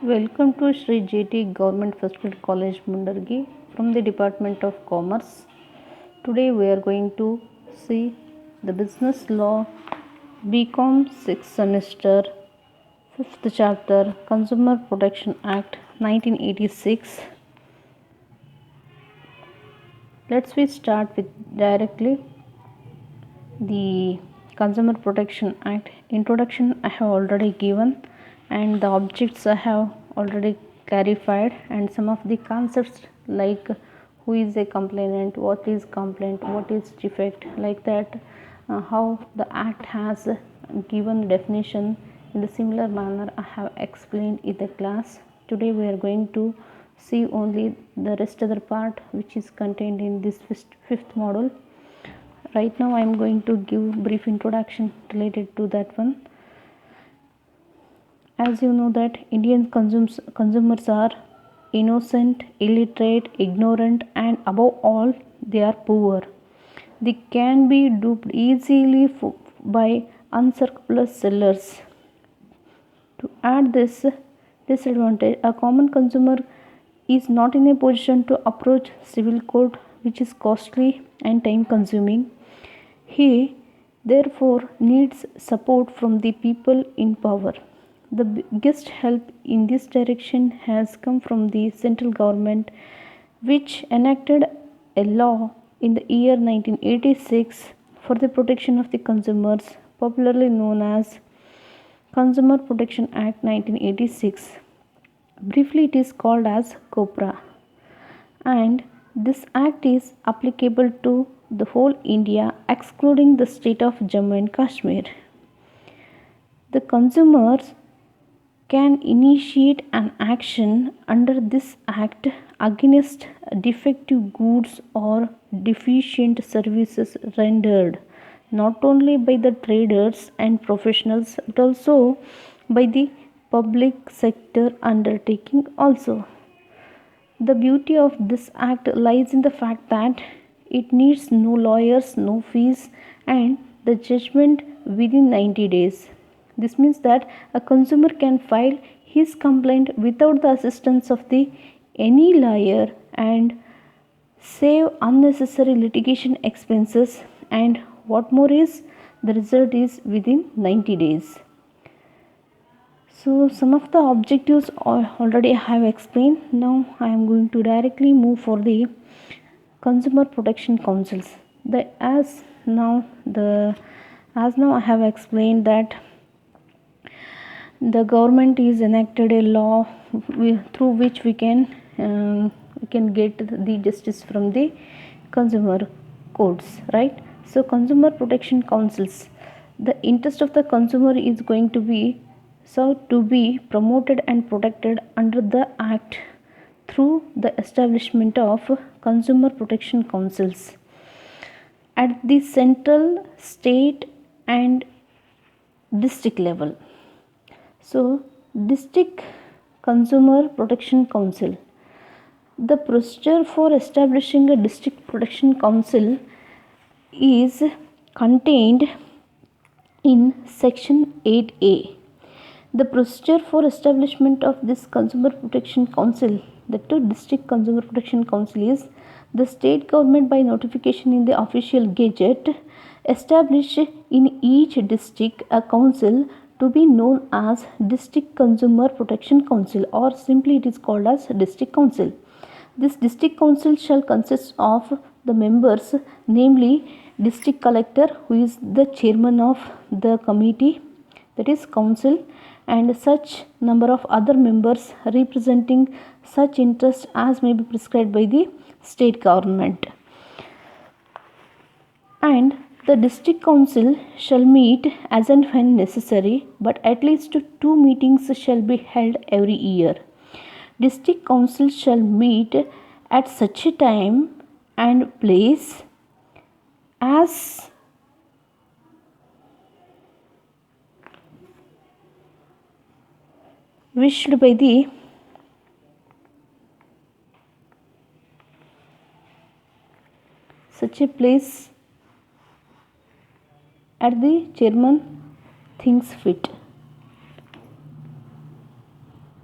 Welcome to Sri JT Government First Grade College Mundargi from the Department of Commerce. Today we are going to see the Business Law BCom 6th semester 5th chapter Consumer Protection Act 1986. Let's we start with directly the Consumer Protection Act. Introduction I have already given and the objects I have already clarified, and some of the concepts like who is a complainant, what is complaint, what is defect, like that, how the act has given definition. In the similar manner I have explained in the class. Today we are going to see only the rest of the part which is contained in this fifth module. Right now I am going to give brief introduction related to that one. As you know that Indian consumers are innocent, illiterate, ignorant, and above all they are poor. They can be duped easily by unscrupulous sellers. To add this disadvantage, a common consumer is not in a position to approach civil court, which is costly and time consuming. He therefore needs support from the people in power. The biggest help in this direction has come from the central government, which enacted a law in the year 1986 for the protection of the consumers, popularly known as Consumer Protection Act 1986. Briefly, it is called as COPRA, and this act is applicable to the whole India excluding the state of Jammu and Kashmir. The consumers can initiate an action under this act against defective goods or deficient services rendered not only by the traders and professionals but also by the public sector undertaking also. The beauty of this act lies in the fact that it needs no lawyers, no fees, and the judgment within 90 days. This means that a consumer can file his complaint without the assistance of any lawyer and save unnecessary litigation expenses, and what more is, the result is within 90 days. So some of the objectives already I have explained. Now I am going to directly move for the Consumer Protection Councils. As now I have explained that the government is enacted a law through which we can get the justice from the consumer courts, right? So Consumer Protection Councils, the interest of the consumer is going to be promoted and protected under the act through the establishment of Consumer Protection Councils at the central, state, and district level. So, District Consumer Protection Council. The procedure for establishing a District Protection Council is contained in Section 8A. The procedure for establishment of this Consumer Protection Council, the District Consumer Protection Council, is the state government by notification in the official gazette establish in each district a council to be known as District Consumer Protection Council, or simply it is called as District Council. This District Council shall consist of the members, namely District Collector, who is the chairman of the committee, that is council, and such number of other members representing such interests as may be prescribed by the state government. And the district council shall meet as and when necessary, but at least 2 meetings shall be held every year. District council shall meet at such a time and place as wished by the such a place at the chairman thinks fit.